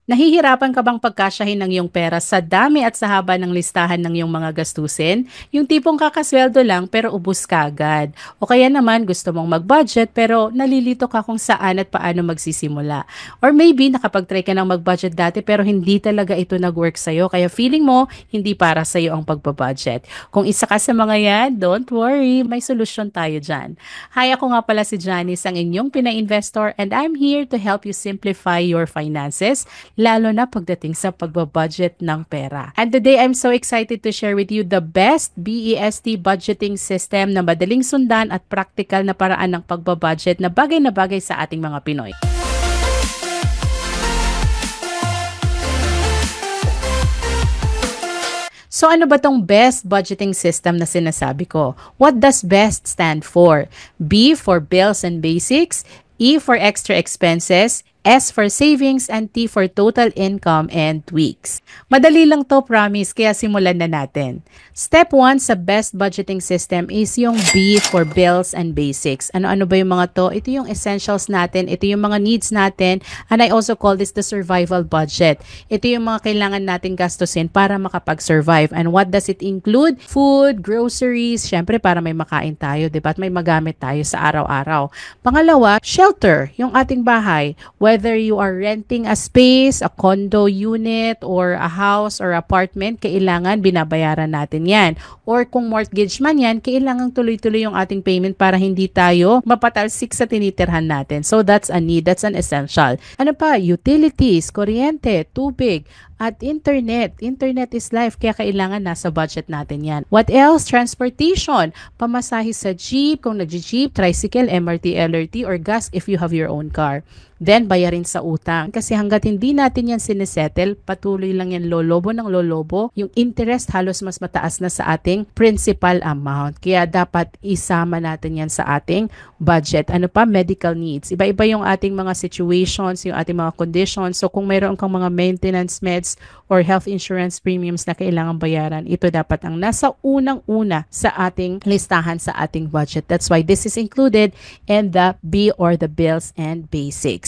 Nahihirapan ka bang pagkasyahin ng iyong pera sa dami at sa haba ng listahan ng iyong mga gastusin? Yung tipong kakasweldo lang pero ubus ka agad. O kaya naman gusto mong mag-budget pero nalilito ka kung saan at paano magsisimula. Or maybe nakapag-try ka ng mag-budget dati pero hindi talaga ito nag-work sa'yo kaya feeling mo hindi para sa'yo ang pagbabudget. Kung isa ka sa mga yan, don't worry, may solusyon tayo dyan. Hi, ako nga pala si Janice, ang inyong Pina-Investor and I'm here to help you simplify your finances lalo na pagdating sa pagbabudget ng pera. And today, I'm so excited to share with you the best BEST budgeting system na madaling sundan at practical na paraan ng pagbabudget na bagay sa ating mga Pinoy. So ano ba tong best budgeting system na sinasabi ko? What does BEST stand for? B for bills and basics, E for extra expenses, S for savings, and T for total income and tweaks. Madali lang to, promise, kaya simulan na natin. Step 1 sa best budgeting system is yung B for bills and basics. Ano-ano ba yung mga to? Ito yung essentials natin, ito yung mga needs natin, and I also call this the survival budget. Ito yung mga kailangan natin gastusin para makapag-survive. And what does it include? Food, groceries, syempre para may makain tayo, diba? At may magamit tayo sa araw-araw. Pangalawa, shelter, yung ating bahay. Whether you are renting a space, a condo unit, or a house or apartment, kailangan binabayaran natin yan. Or kung mortgage man yan, kailangan tuloy-tuloy yung ating payment para hindi tayo mapatalsik sa tinitirhan natin. So that's a need, that's an essential. Ano pa? Utilities, kuryente, tubig, at internet. Internet is life, kaya kailangan nasa budget natin yan. What else? Transportation. Pamasahe sa jeep, kung nag-jeep, tricycle, MRT, LRT, or gas if you have your own car. Then, bayarin sa utang. Kasi hanggat hindi natin yan sinisettle, patuloy lang yan lolobo ng lolobo. Yung interest halos mas mataas na sa ating principal amount. Kaya dapat isama natin yan sa ating budget. Ano pa? Medical needs. Iba-iba yung ating mga situations, yung ating mga conditions. So, kung mayroon kang mga maintenance meds or health insurance premiums na kailangan bayaran, ito dapat ang nasa unang-una sa ating listahan sa ating budget. That's why this is included in the B or the bills and basics.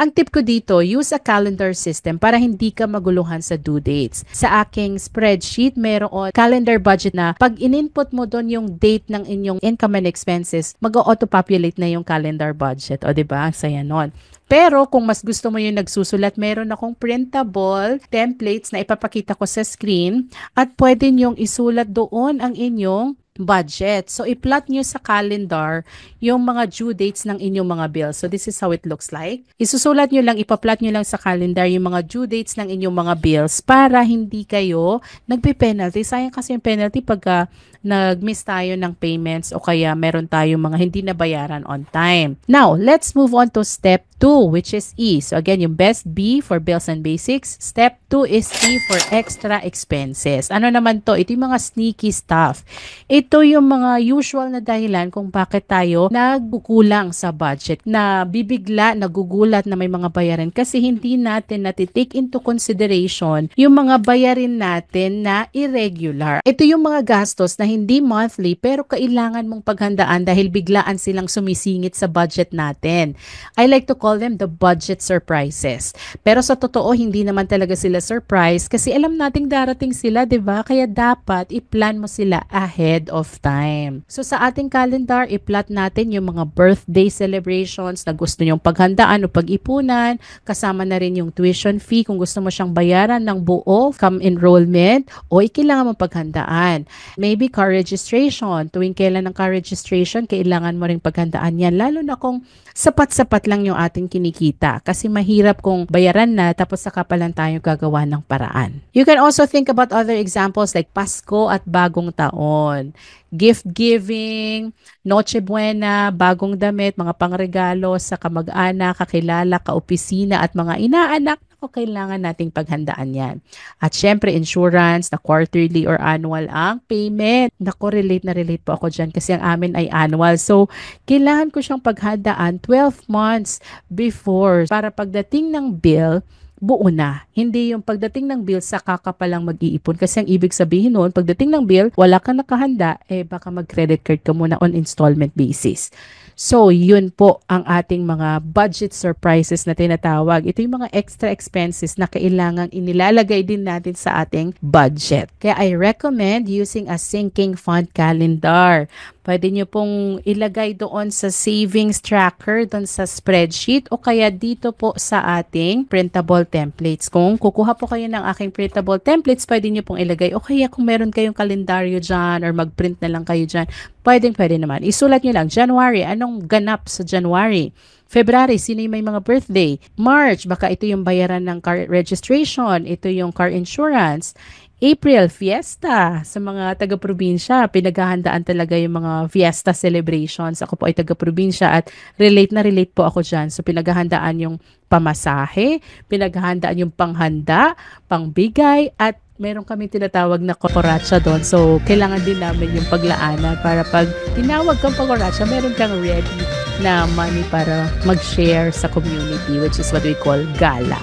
Ang tip ko dito, use a calendar system para hindi ka maguluhan sa due dates. Sa aking spreadsheet, mayroon calendar budget na pag in-input mo doon yung date ng inyong income and expenses, mag-auto-populate na yung calendar budget. O diba? Ang saya nun. Pero kung mas gusto mo yung nagsusulat, meron akong printable templates na ipapakita ko sa screen at pwede nyong isulat doon ang inyong budget. So, i-plot nyo sa calendar yung mga due dates ng inyong mga bills. So, this is how it looks like. Isusulat nyo lang, ipa-plot nyo lang sa calendar yung mga due dates ng inyong mga bills para hindi kayo nagpe-penalty. Sayang kasi yung penalty pagka nag-miss tayo ng payments o kaya meron tayong mga hindi nabayaran on time. Now, let's move on to step 2, which is E. So again, yung best B for bills and basics. Step 2 is E for extra expenses. Ano naman to? Ito yung mga sneaky stuff. Ito yung mga usual na dahilan kung bakit tayo nagkukulang sa budget, na bibigla, nagugulat na may mga bayarin kasi hindi natin natitake into consideration yung mga bayarin natin na irregular. Ito yung mga gastos na hindi monthly pero kailangan mong paghandaan dahil biglaan silang sumisingit sa budget natin. I like to call them the budget surprises. Pero sa totoo, hindi naman talaga sila surprise kasi alam nating darating sila, 'di ba? Kaya dapat i-plan mo sila ahead of time. So sa ating calendar, i-plot natin yung mga birthday celebrations na gusto nyong paghandaan o pag-ipunan, kasama na rin yung tuition fee kung gusto mo siyang bayaran ng buo, come enrollment, o kailangan mo paghandaan. Maybe car registration. Tuwing kailan ng car registration, kailangan mo ring paghandaan yan. Lalo na kung sapat-sapat lang yung ating kinikita. Kasi mahirap kung bayaran na tapos saka pa lang tayo gagawa ng paraan. You can also think about other examples like Pasko at Bagong Taon. Gift giving, Noche Buena, bagong damit, mga pangregalo sa kamag-anak, kakilala, kaopisina at mga inaanak. O kailangan nating paghandaan yan. At syempre, insurance na quarterly or annual ang payment. Naku, relate na relate po ako dyan kasi ang amin ay annual. So, kailangan ko siyang paghandaan 12 months before para pagdating ng bill, buo na. Hindi yung pagdating ng bill, saka ka palang mag-iipon. Kasi ang ibig sabihin noon, pagdating ng bill, wala kang nakahanda, baka mag-credit card ka muna on installment basis. So, yun po ang ating mga budget surprises na tinatawag. Ito yung mga extra expenses na kailangang inilalagay din natin sa ating budget. Kaya I recommend using a sinking fund calendar. Pwede nyo pong ilagay doon sa savings tracker, doon sa spreadsheet, o kaya dito po sa ating printable templates. Kung kukuha po kayo ng aking printable templates, pwede nyo pong ilagay. O kaya kung meron kayong kalendaryo dyan or mag-print na lang kayo dyan, pwede naman. Isulat nyo lang, January, anong ganap sa January? February, sino yung may mga birthday? March, baka ito yung bayaran ng car registration, ito yung car insurance. April, fiesta. Sa mga taga-probinsya, pinaghahandaan talaga yung mga fiesta celebrations. Ako po ay taga-probinsya at relate na relate po ako dyan. So, pinaghahandaan yung pamasahe, pinaghahandaan yung panghanda, pangbigay, at meron kami tinatawag na kokoratsa doon. So, kailangan din namin yung paglaanan para pag tinawag kang kokoratsa, meron kang ready na money para mag-share sa community, which is what we call gala.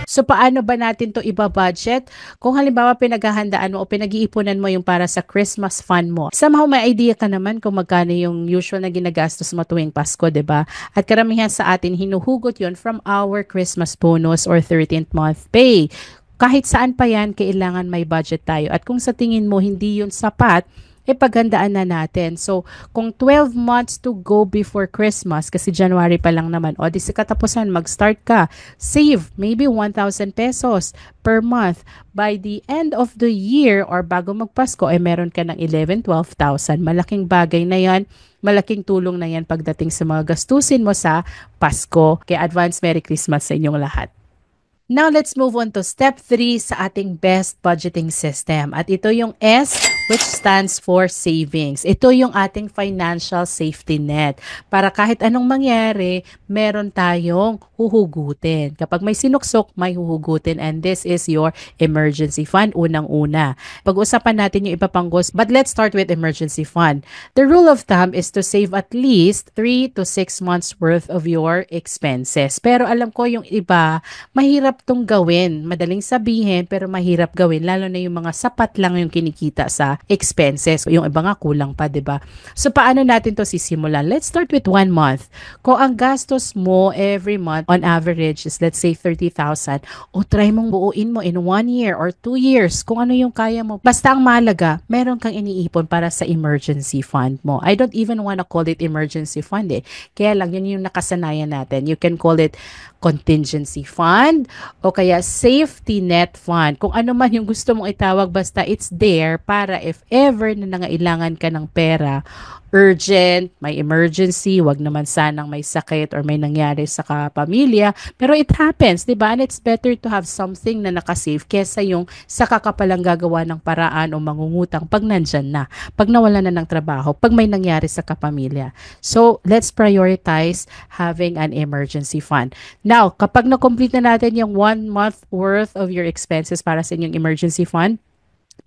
So, paano ba natin to iba-budget? Kung halimbawa pinaghahandaan mo o pinag-iipunan mo yung para sa Christmas fund mo, somehow may idea ka naman kung magkano yung usual na ginagastos mo tuwing Pasko, di ba? At karamihan sa atin, hinuhugot yon from our Christmas bonus or 13th month pay. Kahit saan pa yan, kailangan may budget tayo. At kung sa tingin mo hindi yun sapat, paghandaan na natin. So, kung 12 months to go before Christmas, kasi January pa lang naman, o di sa katapusan, mag-start ka, save maybe 1,000 pesos per month. By the end of the year, or bago magpasko, meron ka ng 11, 12,000. Malaking bagay na yan. Malaking tulong na yan pagdating sa mga gastusin mo sa Pasko. Kaya advance Merry Christmas sa inyong lahat. Now, let's move on to step 3 sa ating best budgeting system. At ito yung S, which stands for savings. Ito yung ating financial safety net. Para kahit anong mangyari, meron tayong huhugutin. Kapag may sinuksok, may huhugutin. And this is your emergency fund, unang-una. Pag-usapan natin yung iba pang goals, but let's start with emergency fund. The rule of thumb is to save at least 3 to 6 months worth of your expenses. Pero alam ko yung iba, mahirap tong gawin. Madaling sabihin, pero mahirap gawin. Lalo na yung mga sapat lang yung kinikita sa expenses. Yung iba nga kulang pa, diba? So, paano natin to sisimulan? Let's start with 1 month. Kung ang gastos mo every month, on average, is let's say 30,000, o try mong buuin mo in 1 year or 2 years, kung ano yung kaya mo. Basta ang mahalaga, meron kang iniipon para sa emergency fund mo. I don't even wanna call it emergency fund eh. Kaya lang, yun yung nakasanayan natin. You can call it contingency fund o kaya safety net fund. Kung ano man yung gusto mong itawag, basta it's there para if ever na nangailangan ka ng pera, urgent, may emergency, wag naman sanang may sakit or may nangyari sa kapamilya, pero it happens, di ba? And it's better to have something na nakasave kesa yung saka ka palang gagawa ng paraan o mangungutang pag nandyan na, pag nawala na ng trabaho, pag may nangyari sa kapamilya. So, let's prioritize having an emergency fund. Now, kapag na-complete na natin yung 1 month worth of your expenses para sa inyong emergency fund,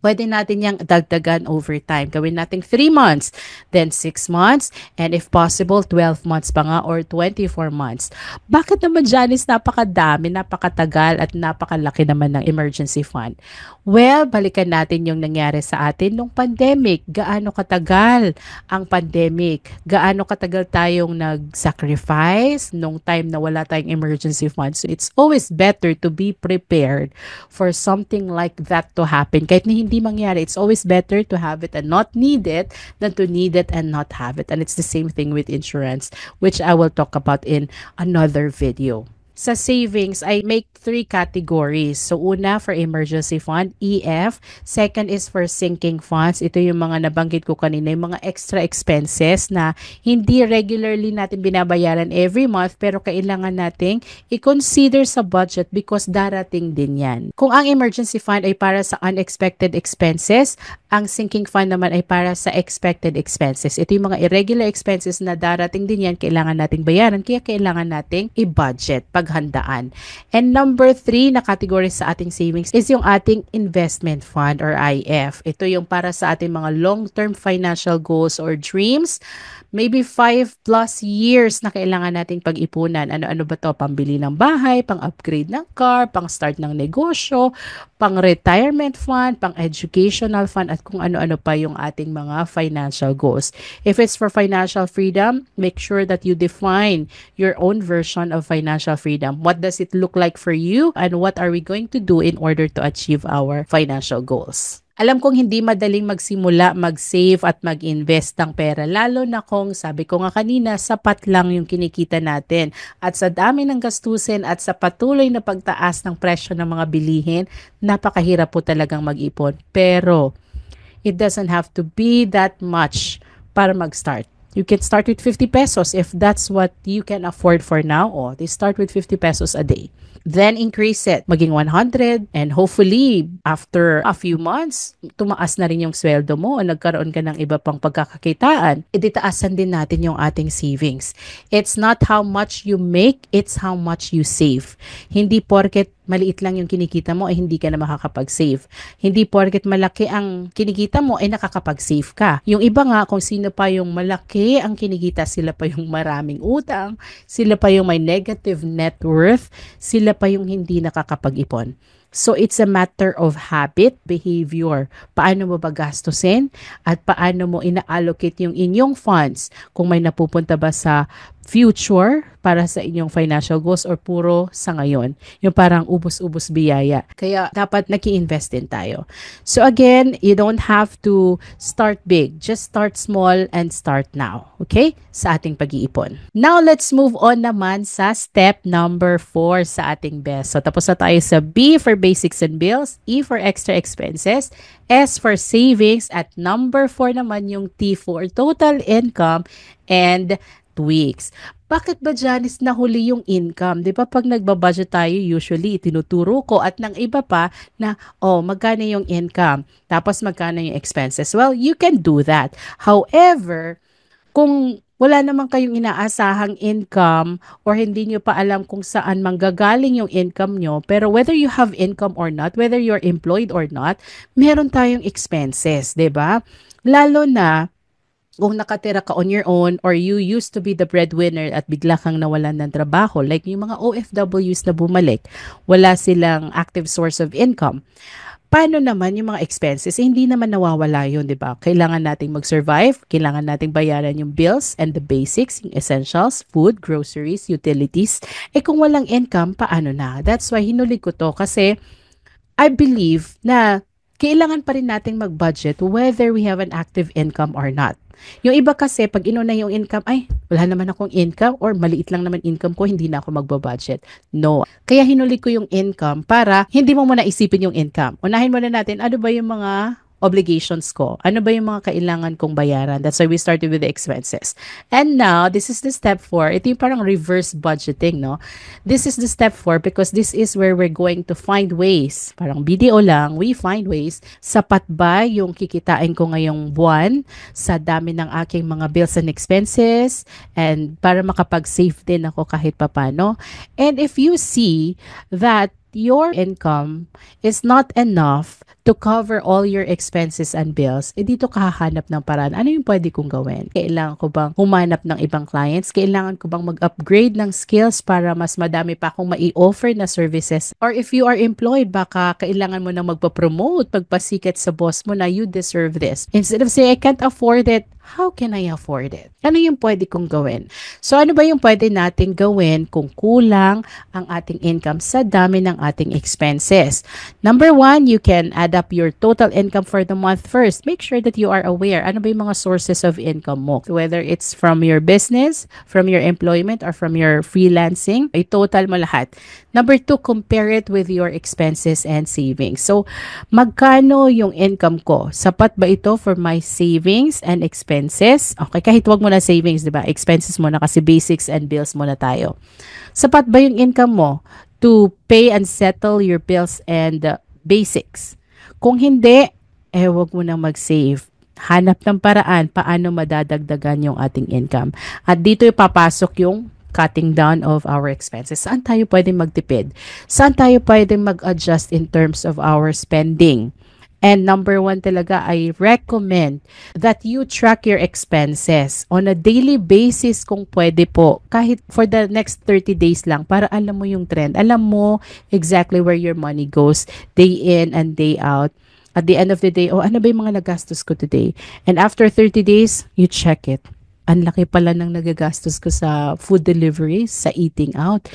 pwede natin yung dagdagan over time. Gawin natin 3 months, then 6 months, and if possible, 12 months pa nga or 24 months. Bakit naman, Janice, napakadami, napakatagal at napakalaki naman ng emergency fund? Well, balikan natin yung nangyari sa atin nung pandemic. Gaano katagal ang pandemic? Gaano katagal tayong nag-sacrifice nung time na wala tayong emergency fund? So it's always better to be prepared for something like that to happen. Kahit na hindi mangyari, it's always better to have it and not need it than to need it and not have it. And it's the same thing with insurance, which I will talk about in another video. Sa savings, I make 3 categories. So, una for emergency fund, EF. Second is for sinking funds. Ito yung mga nabanggit ko kanina, yung mga extra expenses na hindi regularly natin binabayaran every month pero kailangan nating i-consider sa budget because darating din yan. Kung ang emergency fund ay para sa unexpected expenses, ang sinking fund naman ay para sa expected expenses. Ito yung mga irregular expenses na darating din yan, kailangan nating bayaran, kaya kailangan nating i-budget, paghandaan. And number 3 na category sa ating savings is yung ating investment fund or IF. Ito yung para sa ating mga long-term financial goals or dreams. Maybe 5+ years na kailangan nating pag-ipunan. Ano-ano ba to? Pambili ng bahay, pang-upgrade ng car, pang-start ng negosyo, pang-retirement fund, pang-educational fund, at at kung ano-ano pa yung ating mga financial goals. If it's for financial freedom, make sure that you define your own version of financial freedom. What does it look like for you and what are we going to do in order to achieve our financial goals? Alam kong hindi madaling magsimula, mag-save at mag-invest ng pera, lalo na kung sabi ko nga kanina, sapat lang yung kinikita natin. At sa dami ng gastusin at sa patuloy na pagtaas ng presyo ng mga bilihin, napakahirap po talagang mag-ipon. Pero it doesn't have to be that much para mag-start. You can start with 50 pesos if that's what you can afford for now. O, they start with 50 pesos a day. Then increase it, maging 100, and hopefully, after a few months, tumaas na rin yung sweldo mo o nagkaroon ka ng iba pang pagkakakitaan, iditaasan din natin yung ating savings. It's not how much you make, it's how much you save. Hindi porket maliit lang yung kinikita mo ay hindi ka na makakapag-save. Hindi porket malaki ang kinikita mo ay nakakapag-save ka. Yung iba nga, kung sino pa yung malaki ang kinikita, sila pa yung maraming utang, sila pa yung may negative net worth, sila pa yung hindi nakakapag-ipon. So it's a matter of habit, behavior. Paano mo ba gastusin at paano mo ina-allocate yung inyong funds, kung may napupunta ba sa future para sa inyong financial goals or puro sa ngayon. Yung parang ubos-ubos biyaya. Kaya dapat naki-invest din tayo. So again, you don't have to start big. Just start small and start now. Okay? Sa ating pag-iipon. Now, let's move on naman sa step number 4 sa ating best. So tapos na tayo sa B for basics and bills, E for extra expenses, S for savings, at number 4 naman yung T for total income and tweaks. Bakit ba, Janice, nahuli yung income? Di ba pag nagbabudget tayo, usually tinuturo ko at ng iba pa na, magkano yung income? Tapos magkano yung expenses? Well, you can do that. However, kung wala naman kayong inaasahang income or hindi nyo pa alam kung saan manggagaling yung income nyo, pero whether you have income or not, whether you're employed or not, meron tayong expenses, di ba? Lalo na kung nakatira ka on your own or you used to be the breadwinner at bigla kang nawalan ng trabaho, like yung mga OFWs na bumalik, wala silang active source of income. Paano naman yung mga expenses? Hindi naman nawawala yun, di ba? Kailangan nating mag-survive, kailangan nating bayaran yung bills and the basics, yung essentials, food, groceries, utilities. Kung walang income, paano na? That's why hinuli ko to kasi I believe na kailangan pa rin nating mag-budget whether we have an active income or not. Yung iba kasi, pag inuna yung income, ay, wala naman akong income or maliit lang naman income ko, hindi na ako magbabudget. No. Kaya hinuli ko yung income para hindi mo muna isipin yung income. Unahin muna natin, ano ba yung mga obligations ko? Ano ba yung mga kailangan kong bayaran? That's why we started with the expenses. And now, this is the step 4. Ito yung parang reverse budgeting, no? This is the step 4 because this is where we're going to find ways. Parang BDO lang, we find ways. Sapat ba yung kikitain ko ngayong buwan sa dami ng aking mga bills and expenses? And para makapag-save din ako kahit papano. And if you see that your income is not enough to cover all your expenses and bills, dito ka hahanap ng paraan. Ano yung pwede kong gawin? Kailangan ko bang humanap ng ibang clients? Kailangan ko bang mag-upgrade ng skills para mas madami pa akong mai-offer na services? Or if you are employed, baka kailangan mo na magpa-promote, magpasikat sa boss mo na you deserve this. Instead of saying, I can't afford it, how can I afford it? Ano yung pwede kong gawin? So, ano ba yung pwede nating gawin kung kulang ang ating income sa dami ng ating expenses? Number 1, you can add up your total income for the month first. Make sure that you are aware. Ano ba yung mga sources of income mo? Whether it's from your business, from your employment, or from your freelancing, i-total mo lahat. Number 2, compare it with your expenses and savings. So, magkano yung income ko? Sapat ba ito for my savings and expenses? Okay, kahit wag mo na savings, di ba? Expenses mo na kasi basics and bills mo na tayo. Sapat ba yung income mo to pay and settle your bills and basics? Kung hindi, wag mo nang mag-save. Hanap ng paraan paano madadagdagan yung ating income. At dito papasok yung cutting down of our expenses. Saan tayo pwedeng magtipid? Saan tayo pwedeng mag-adjust in terms of our spending? And number 1 talaga, I recommend that you track your expenses on a daily basis kung pwede po. Kahit for the next 30 days lang para alam mo yung trend. Alam mo exactly where your money goes day in and day out. At the end of the day, ano ba yung mga nagastos ko today? And after 30 days, you check it. Ang laki pala ng nagagastos ko sa food delivery, sa eating out.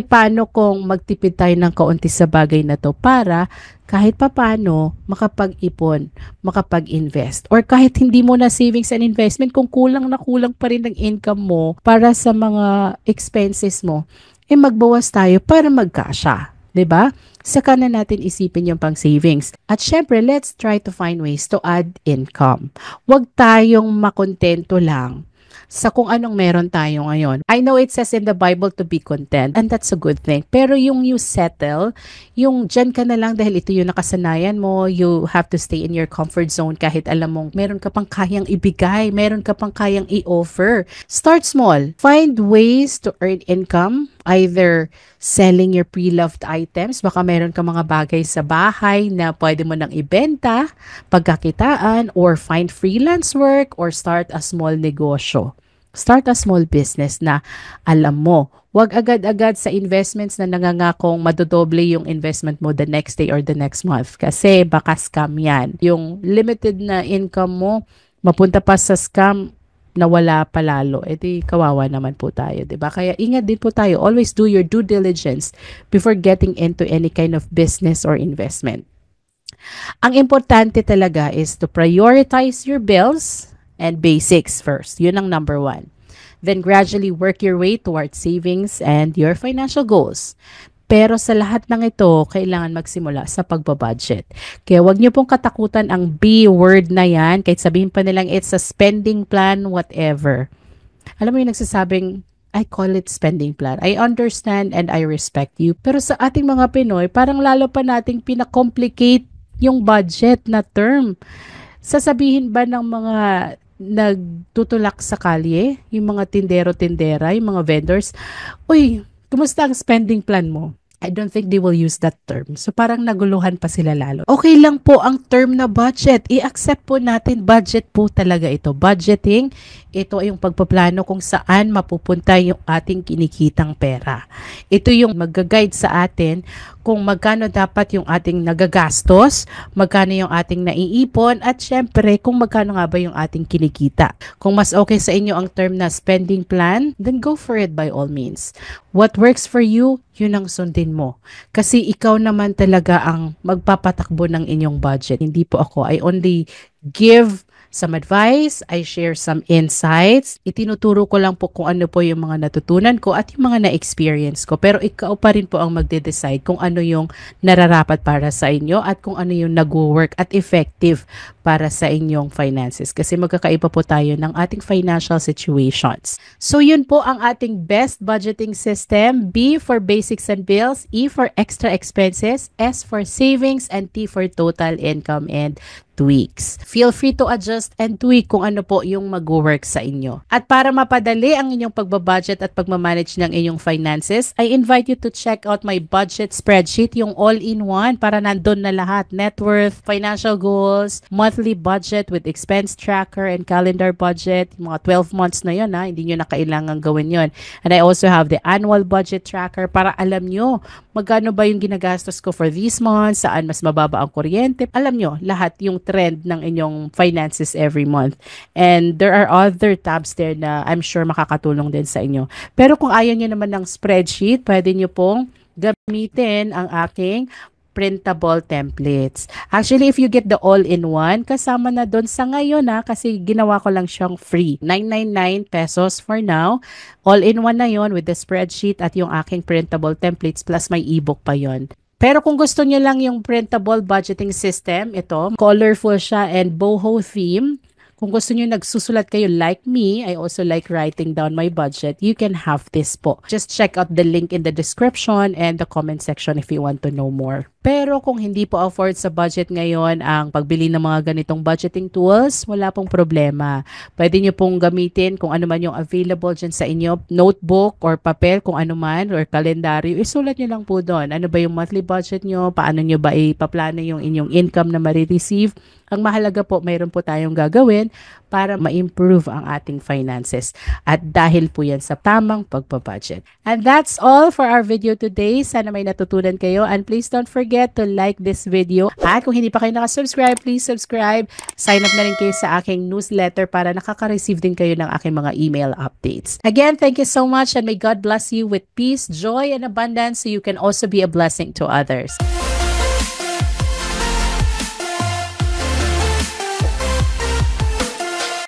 Paano kung magtipid tayo ng kaunti sa bagay na to para kahit papano makapag-ipon, makapag-invest. Or kahit hindi mo na savings and investment, kung kulang na kulang pa rin ng income mo para sa mga expenses mo, magbawas tayo para magkasya. 'Di ba? Saka na natin isipin yung pang savings. At syempre, let's try to find ways to add income. Huwag tayong makontento lang sa kung anong meron tayo ngayon. I know it says in the Bible to be content, and that's a good thing. Pero yung you settle, yung dyan ka na lang dahil ito yung nakasanayan mo, you have to stay in your comfort zone kahit alam mong meron ka pang kayang ibigay, meron ka pang kayang i-offer. Start small. Find ways to earn income, either selling your pre-loved items, baka meron ka mga bagay sa bahay na pwede mo nang ibenta, pagkakitaan, or find freelance work, or start a small negosyo. Start a small business na alam mo, wag agad-agad sa investments na nangangakong madodoble yung investment mo the next day or the next month. Kasi baka scam yan. Yung limited na income mo, mapunta pa sa scam, nawala palalo. Di kawawa naman po tayo, di ba? Kaya ingat din po tayo. Always do your due diligence before getting into any kind of business or investment. Ang importante talaga is to prioritize your bills and basics first. Yun ang number one. Then gradually work your way towards savings and your financial goals. Pero sa lahat ng ito, kailangan magsimula sa pagbabudget. Kaya wag niyo pong katakutan ang B word na yan. Kahit sabihin pa nilang it's a spending plan, whatever. Alam mo yung nagsasabing, I call it spending plan. I understand and I respect you. Pero sa ating mga Pinoy, parang lalo pa nating pinakomplicate yung budget na term. Sasabihin ba ng mga nagtutulak sa kalye, yung mga tindero-tindera, yung mga vendors, uy, kumusta ang spending plan mo? I don't think they will use that term. So parang naguluhan pa sila lalo. Okay lang po ang term na budget. I-accept po natin, budget po talaga ito. Budgeting, ito ay yung pagpaplano kung saan mapupunta yung ating kinikitang pera. Ito yung mag-guide sa atin kung magkano dapat yung ating nagagastos, magkano yung ating naiipon, at syempre kung magkano nga ba yung ating kinikita. Kung mas okay sa inyo ang term na spending plan, then go for it by all means. What works for you, yun ang sundin mo. Kasi ikaw naman talaga ang magpapatakbo ng inyong budget. Hindi po ako. I only give some advice, I share some insights. Itinuturo ko lang po kung ano po yung mga natutunan ko at yung mga na-experience ko. Pero ikaw pa rin po ang magde-decide kung ano yung nararapat para sa inyo at kung ano yung nag-work at effective para sa inyong finances. Kasi magkakaiba po tayo ng ating financial situations. So yun po ang ating best budgeting system. B for basics and bills, E for extra expenses, S for savings, and T for total income and tweaks. Feel free to adjust and tweak kung ano po yung mag-work sa inyo. At para mapadali ang inyong pagbabudget at pagmamanage ng inyong finances, I invite you to check out my budget spreadsheet, yung all-in-one, para nandun na lahat. Net worth, financial goals, monthly budget with expense tracker and calendar budget. Mga 12 months na yun, hindi nyo na kailangan gawin yun. And I also have the annual budget tracker para alam nyo magkano ba yung ginagastos ko for this month, saan mas mababa ang kuryente. Alam nyo, lahat yung trend ng inyong finances every month. And there are other tabs there na I'm sure makakatulong din sa inyo. Pero kung ayaw nyo naman ng spreadsheet, pwede nyo pong gamitin ang aking printable templates. Actually, if you get the all-in-one, kasama na doon sa ngayon kasi ginawa ko lang siyang free. 999 pesos for now. All-in-one na yon with the spreadsheet at yung aking printable templates plus may ebook pa yon. Pero kung gusto niyo lang yung printable budgeting system, ito, colorful siya and boho theme. Kung gusto niyo nagsusulat kayo like me, I also like writing down my budget, you can have this po. Just check out the link in the description and the comment section if you want to know more. Pero kung hindi po afford sa budget ngayon ang pagbili ng mga ganitong budgeting tools, wala pong problema. Pwede nyo pong gamitin kung ano man yung available dyan sa inyo, notebook or papel kung ano man, or kalendaryo, isulat nyo lang po doon. Ano ba yung monthly budget nyo? Paano nyo ba ipaplano yung inyong income na marireceive? Ang mahalaga po, mayroon po tayong gagawin para ma-improve ang ating finances. At dahil po yan sa tamang pagpabudget. And that's all for our video today. Sana may natutunan kayo. And please don't forget to like this video. At kung hindi pa kayo nakasubscribe, please subscribe. Sign up na rin kayo sa aking newsletter para nakaka-receive din kayo ng aking mga email updates. Again, thank you so much and may God bless you with peace, joy, and abundance so you can also be a blessing to others.